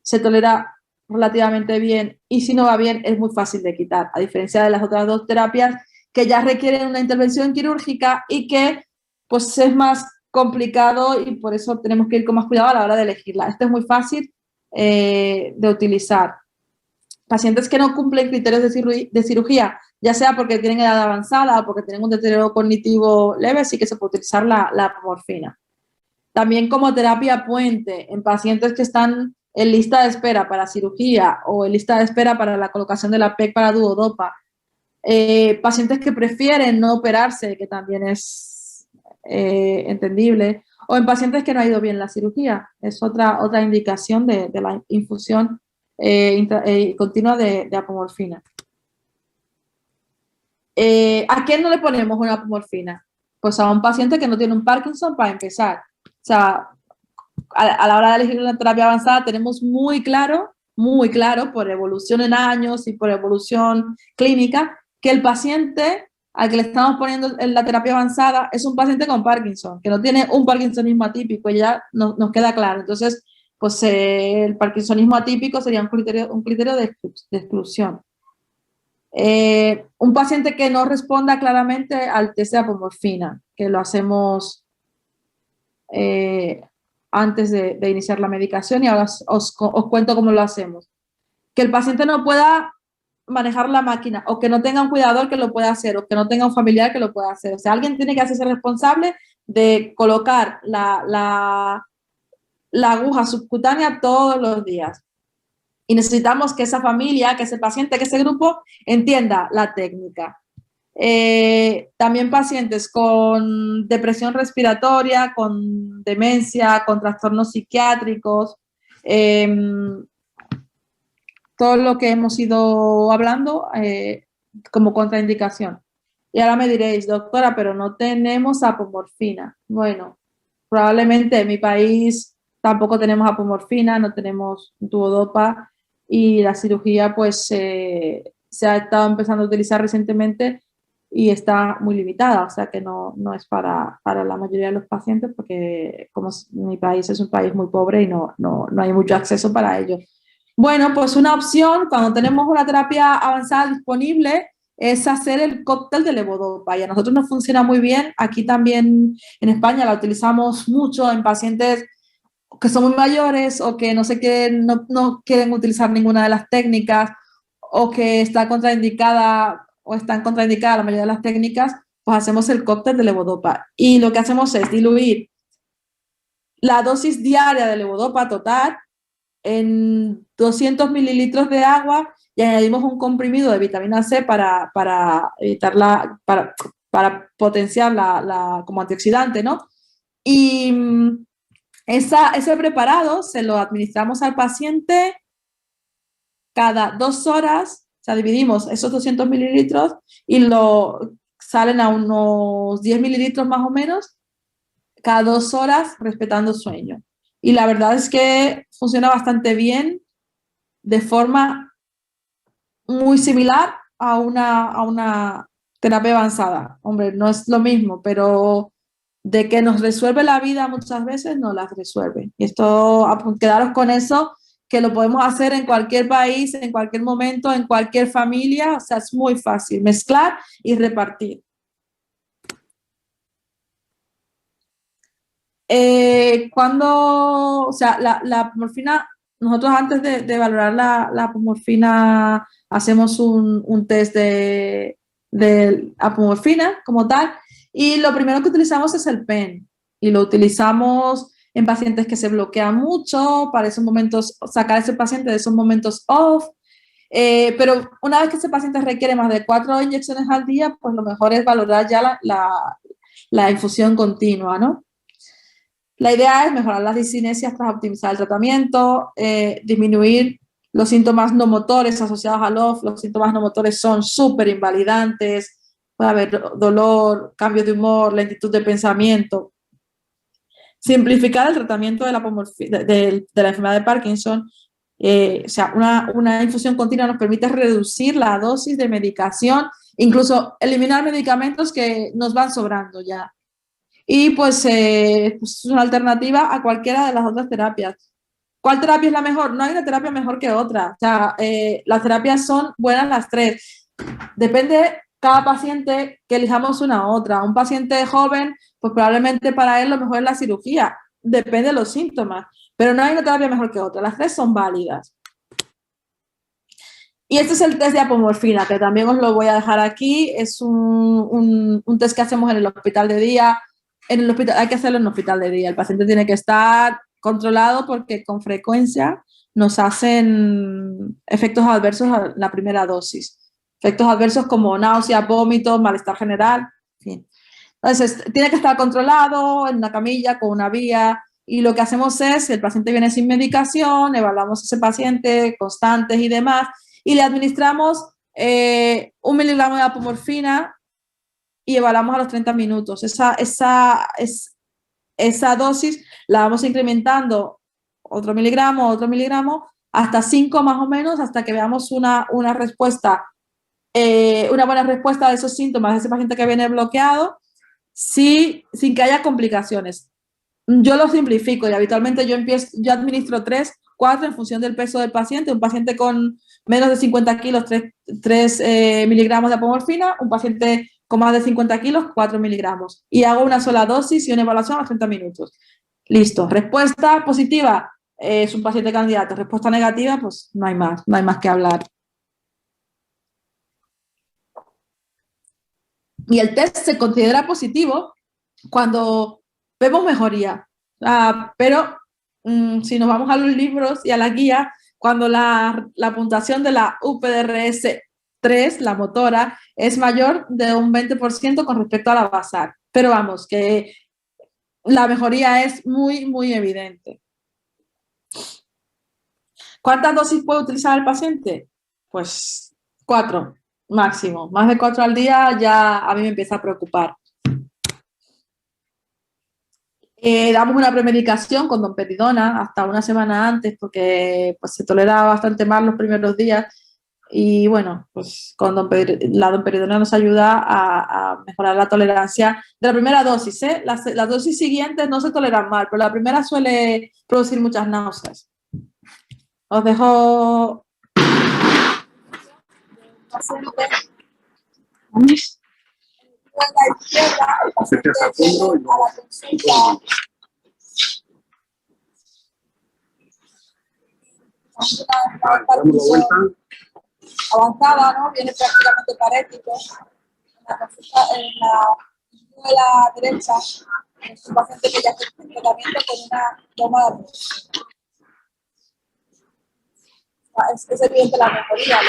se tolera relativamente bien y si no va bien es muy fácil de quitar, a diferencia de las otras dos terapias que ya requieren una intervención quirúrgica y que pues es más complicado y por eso tenemos que ir con más cuidado a la hora de elegirla. Este es muy fácil de utilizar. Pacientes que no cumplen criterios de cirugía, ya sea porque tienen edad avanzada o porque tienen un deterioro cognitivo leve, sí que se puede utilizar la apomorfina. También como terapia puente en pacientes que están en lista de espera para cirugía o en lista de espera para la colocación de la PEC para duodopa. Pacientes que prefieren no operarse, que también es entendible, o en pacientes que no ha ido bien la cirugía. Es otra indicación de la infusión continua de apomorfina. ¿A quién no le ponemos una apomorfina? Pues a un paciente que no tiene un Parkinson para empezar. O sea, a la hora de elegir una terapia avanzada tenemos muy claro, por evolución en años y por evolución clínica, que el paciente al que le estamos poniendo en la terapia avanzada es un paciente con Parkinson, que no tiene un parkinsonismo atípico, y ya nos queda claro. Entonces, pues el parkinsonismo atípico sería un criterio de exclusión. Un paciente que no responda claramente al test de apomorfina, que lo hacemos antes de iniciar la medicación y ahora os cuento cómo lo hacemos. Que el paciente no pueda manejar la máquina o que no tenga un cuidador que lo pueda hacer o que no tenga un familiar que lo pueda hacer. O sea, alguien tiene que hacerse responsable de colocar la aguja subcutánea todos los días. Y necesitamos que esa familia, que ese paciente, que ese grupo entienda la técnica. También pacientes con depresión respiratoria, con demencia, con trastornos psiquiátricos, todo lo que hemos ido hablando como contraindicación. Y ahora me diréis, doctora, pero no tenemos apomorfina. Bueno, probablemente en mi país tampoco tenemos apomorfina, no tenemos duodopa y la cirugía pues se ha estado empezando a utilizar recientemente y está muy limitada, o sea que no es para la mayoría de los pacientes porque como mi país es un país muy pobre y no hay mucho acceso para ello. Bueno, pues una opción cuando tenemos una terapia avanzada disponible es hacer el cóctel de levodopa y a nosotros nos funciona muy bien. Aquí también en España la utilizamos mucho en pacientes que son muy mayores o que no quieren utilizar ninguna de las técnicas o que está contraindicada o están contraindicadas la mayoría de las técnicas, pues hacemos el cóctel de levodopa. Y lo que hacemos es diluir la dosis diaria de levodopa total en 200 mililitros de agua y añadimos un comprimido de vitamina C para evitar para potenciar como antioxidante, ¿no? Y ese preparado se lo administramos al paciente cada 2 horas, o sea, dividimos esos 200 mililitros y salen a unos 10 mililitros más o menos cada 2 horas respetando sueño. Y la verdad es que funciona bastante bien de forma muy similar a una terapia avanzada. Hombre, no es lo mismo, pero de que nos resuelve la vida muchas veces, no las resuelve. Y esto, quedaros con eso, que lo podemos hacer en cualquier país, en cualquier momento, en cualquier familia. O sea, es muy fácil mezclar y repartir. O sea, la apomorfina, nosotros antes de valorar la apomorfina hacemos un test de apomorfina como tal y lo primero que utilizamos es el PEN y lo utilizamos en pacientes que se bloquean mucho, para esos momentos, sacar a ese paciente de esos momentos off, pero una vez que ese paciente requiere más de 4 inyecciones al día, pues lo mejor es valorar ya la infusión continua, ¿no? La idea es mejorar las discinesias tras optimizar el tratamiento, disminuir los síntomas no motores asociados al OFF. Los síntomas no motores son súper invalidantes, puede haber dolor, cambios de humor, lentitud de pensamiento. Simplificar el tratamiento de la enfermedad de Parkinson O sea, una infusión continua nos permite reducir la dosis de medicación, incluso eliminar medicamentos que nos van sobrando ya. Y pues es una alternativa a cualquiera de las otras terapias. ¿Cuál terapia es la mejor? No hay una terapia mejor que otra. O sea, las terapias son buenas las tres. Depende cada paciente que elijamos una u otra. Un paciente joven, pues probablemente para él lo mejor es la cirugía. Depende de los síntomas. Pero no hay una terapia mejor que otra. Las tres son válidas. Y este es el test de apomorfina, que también os lo voy a dejar aquí. Es un test que hacemos en el hospital de día. En el hospital, hay que hacerlo en el hospital de día. El paciente tiene que estar controlado porque con frecuencia nos hacen efectos adversos a la primera dosis. Efectos adversos como náuseas, vómitos, malestar general, en fin. Entonces, tiene que estar controlado en una camilla con una vía. Y lo que hacemos es, si el paciente viene sin medicación, evaluamos a ese paciente, constantes y demás, y le administramos 1 miligramo de apomorfina y evaluamos a los 30 minutos. Esa dosis la vamos incrementando otro miligramo, hasta 5 más o menos, hasta que veamos una respuesta, una buena respuesta de esos síntomas de ese paciente que viene bloqueado, sin que haya complicaciones. Yo lo simplifico y habitualmente yo administro 3, 4 en función del peso del paciente. Un paciente con menos de 50 kilos, 3 miligramos de apomorfina. Un paciente con más de 50 kilos, 4 miligramos. Y hago una sola dosis y una evaluación a los 30 minutos. Listo. Respuesta positiva, es un paciente candidato. Respuesta negativa, pues no hay más que hablar. Y el test se considera positivo cuando vemos mejoría. Pero si nos vamos a los libros y a la guía, cuando la puntuación de la UPDRS 3, la motora, es mayor de un 20% con respecto a la basal. Pero vamos, que la mejoría es muy, muy evidente. ¿Cuántas dosis puede utilizar el paciente? Pues 4 máximo. Más de 4 al día ya a mí me empieza a preocupar. Damos una premedicación con domperidona hasta una semana antes porque pues, se tolera bastante mal los primeros días y bueno, pues con la domperidona nos ayuda a mejorar la tolerancia de la primera dosis. Las dosis siguientes no se toleran mal, pero la primera suele producir muchas náuseas. Os dejo... la izquierda, el paciente a la consulta avanzada, ¿no? Viene prácticamente parético. En la derecha es un paciente que ya tiene tratamiento con una toma de es evidente la mejoría.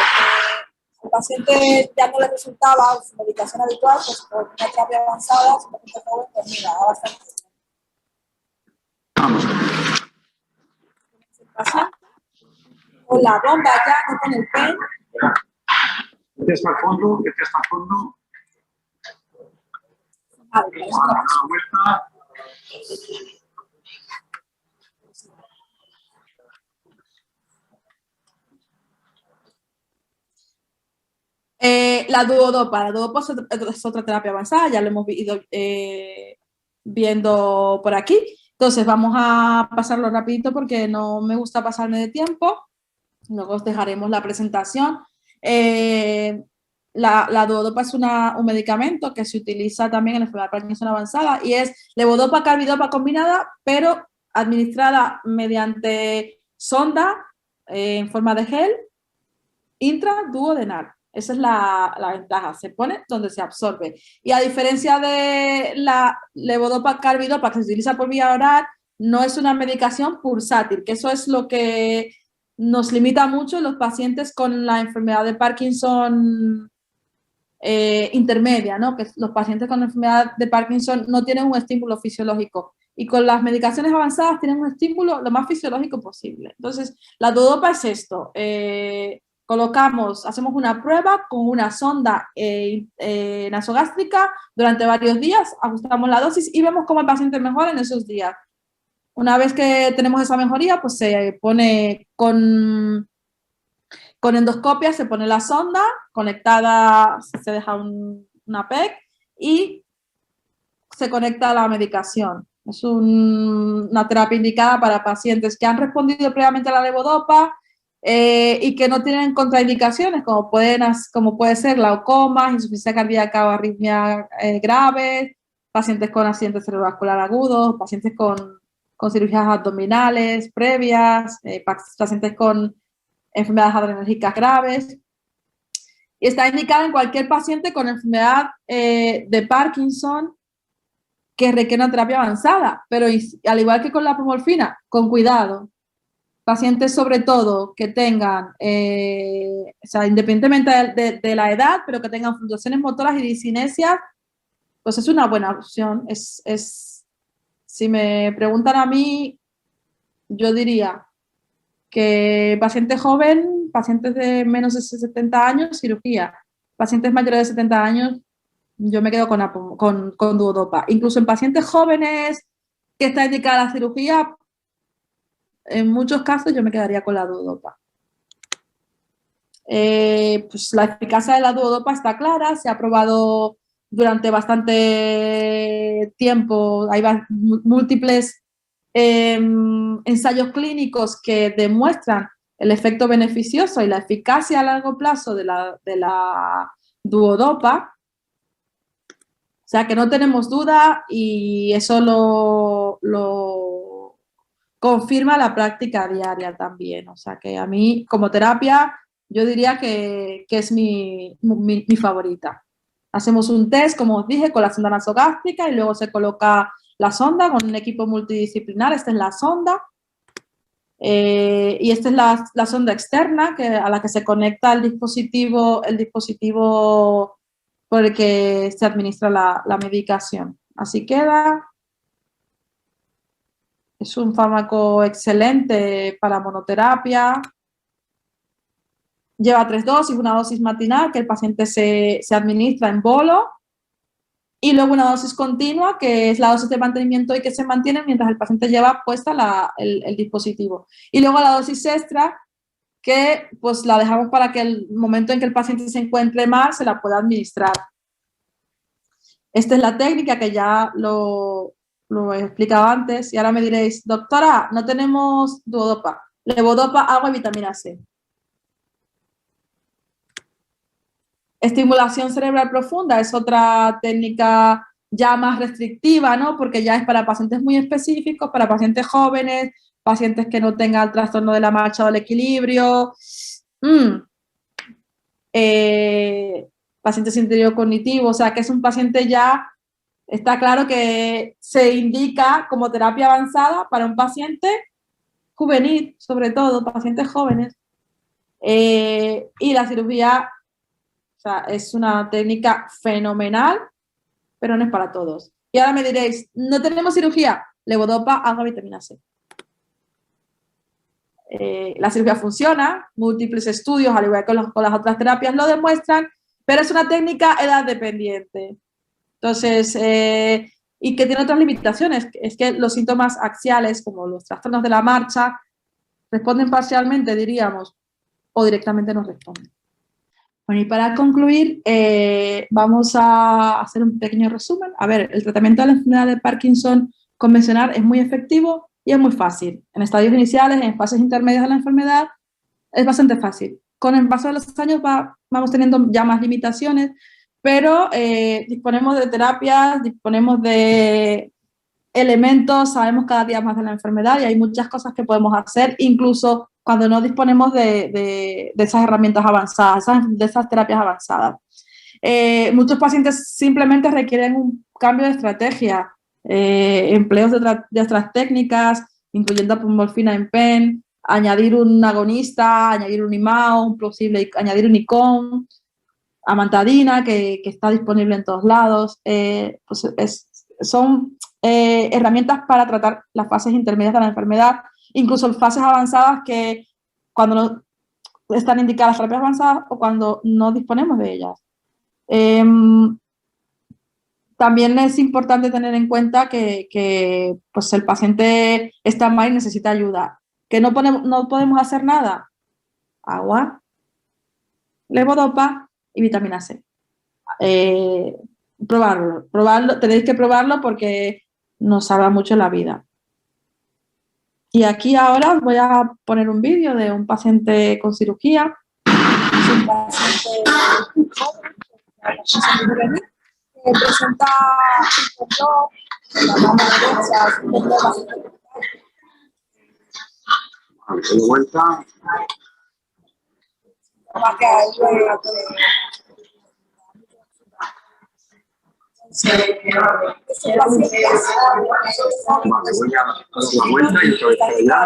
El paciente ya no le resultaba su medicación habitual, pues por una terapia avanzada, su paciente joven, pues mira, va bastante bien. Con la bomba ya, no con el pen. Este está al fondo, este está al fondo. A ver, una vuelta. La duodopa es otra terapia avanzada, ya lo hemos ido viendo por aquí. Entonces vamos a pasarlo rapidito porque no me gusta pasarme de tiempo. Luego os dejaremos la presentación. La duodopa es un medicamento que se utiliza también en la enfermedad de Parkinson avanzada y es levodopa carbidopa combinada, pero administrada mediante sonda en forma de gel intraduodenal. Esa es la ventaja, se pone donde se absorbe. Y a diferencia de la levodopa carbidopa que se utiliza por vía oral, no es una medicación pulsátil, que eso es lo que nos limita mucho los pacientes con la enfermedad de Parkinson intermedia, ¿no? Que los pacientes con la enfermedad de Parkinson no tienen un estímulo fisiológico y con las medicaciones avanzadas tienen un estímulo lo más fisiológico posible. Entonces, la duodopa es esto. Hacemos una prueba con una sonda nasogástrica durante varios días, ajustamos la dosis y vemos cómo el paciente mejora en esos días. Una vez que tenemos esa mejoría, pues se pone con endoscopia, se pone la sonda conectada, se deja una PEC y se conecta a la medicación. Es una terapia indicada para pacientes que han respondido previamente a la levodopa y que no tienen contraindicaciones, como puede ser glaucoma, insuficiencia cardíaca o arritmia grave, pacientes con accidente cerebrovascular agudo, pacientes con cirugías abdominales previas, pacientes con enfermedades adrenérgicas graves. Y está indicada en cualquier paciente con enfermedad de Parkinson que requiere una terapia avanzada, pero al igual que con la apomorfina, con cuidado. Pacientes sobre todo que tengan, o sea, independientemente de la edad, pero que tengan fluctuaciones motoras y discinesia, pues es una buena opción. Si me preguntan a mí, yo diría que paciente joven, pacientes de menos de 70 años, cirugía. Pacientes mayores de 70 años, yo me quedo con duodopa. Incluso en pacientes jóvenes que está indicada la cirugía, en muchos casos yo me quedaría con la duodopa. Pues la eficacia de la duodopa está clara, se ha probado durante bastante tiempo, hay múltiples ensayos clínicos que demuestran el efecto beneficioso y la eficacia a largo plazo de la duodopa. O sea que no tenemos duda y eso lo confirma la práctica diaria también. O sea que a mí como terapia yo diría que es mi favorita. Hacemos un test, como os dije, con la sonda nasogástrica y luego se coloca la sonda con un equipo multidisciplinar. Esta es la sonda. Y esta es la sonda externa a la que se conecta el dispositivo por el que se administra la medicación. Así queda. Es un fármaco excelente para monoterapia. Lleva 3 dosis, una dosis matinal que el paciente se administra en bolo y luego una dosis continua que es la dosis de mantenimiento y que se mantiene mientras el paciente lleva puesta el dispositivo. Y luego la dosis extra que pues la dejamos para que el momento en que el paciente se encuentre mal se la pueda administrar. Esta es la técnica que ya lo he explicado antes y ahora me diréis, doctora, no tenemos duodopa, levodopa, agua y vitamina C. Estimulación cerebral profunda es otra técnica ya más restrictiva, ¿no? Porque ya es para pacientes muy específicos, para pacientes jóvenes, pacientes que no tengan trastorno de la marcha o del equilibrio, pacientes sin deterioro cognitivo, o sea que es un paciente ya, está claro que se indica como terapia avanzada para un paciente juvenil, sobre todo, pacientes jóvenes, y la cirugía, o sea, es una técnica fenomenal, pero no es para todos. Y ahora me diréis, no tenemos cirugía, levodopa, agua, vitamina C. La cirugía funciona, múltiples estudios, al igual que con las otras terapias lo demuestran, pero es una técnica edad dependiente. Entonces, y que tiene otras limitaciones, es que los síntomas axiales, como los trastornos de la marcha, responden parcialmente, diríamos, o directamente no responden. Bueno, y para concluir, vamos a hacer un pequeño resumen. A ver, el tratamiento de la enfermedad de Parkinson convencional es muy efectivo y es muy fácil. En estadios iniciales, en fases intermedias de la enfermedad, es bastante fácil. Con el paso de los años vamos teniendo ya más limitaciones, pero disponemos de terapias, disponemos de elementos, sabemos cada día más de la enfermedad y hay muchas cosas que podemos hacer, incluso cuando no disponemos de esas herramientas avanzadas, de esas terapias avanzadas. Muchos pacientes simplemente requieren un cambio de estrategia, empleos de otras técnicas, incluyendo apomorfina en PEN, añadir un agonista, añadir un IMAO, añadir un ICOM, amantadina, que está disponible en todos lados. Pues son herramientas para tratar las fases intermedias de la enfermedad, incluso fases avanzadas que cuando no están indicadas terapias avanzadas o cuando no disponemos de ellas. también es importante tener en cuenta pues el paciente está mal y necesita ayuda. ¿Que no podemos hacer nada? Agua, levodopa y vitamina C. Probarlo, tenéis que probarlo porque nos salva mucho la vida. Y aquí ahora os voy a poner un vídeo de un paciente con cirugía. Es un paciente que presenta un dolor en la mano derecha, un dolor bastante De vuelta. Vale, voy a dar la vuelta y otra vez para allá.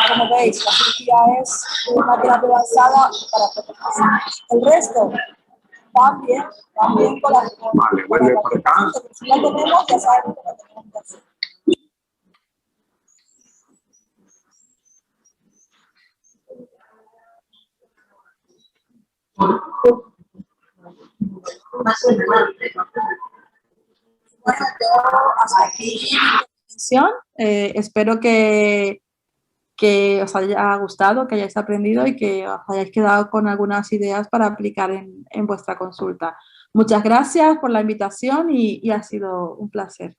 Como veis, la cirugía es una terapia avanzada para protegerse. El resto también con la Vale, vuelve por acá. si la tenemos, ya sabemos que la tenemos que hacer. Bueno, yo hasta aquí mi intervención. Espero que os haya gustado, que hayáis aprendido y que os hayáis quedado con algunas ideas para aplicar en vuestra consulta. Muchas gracias por la invitación y ha sido un placer.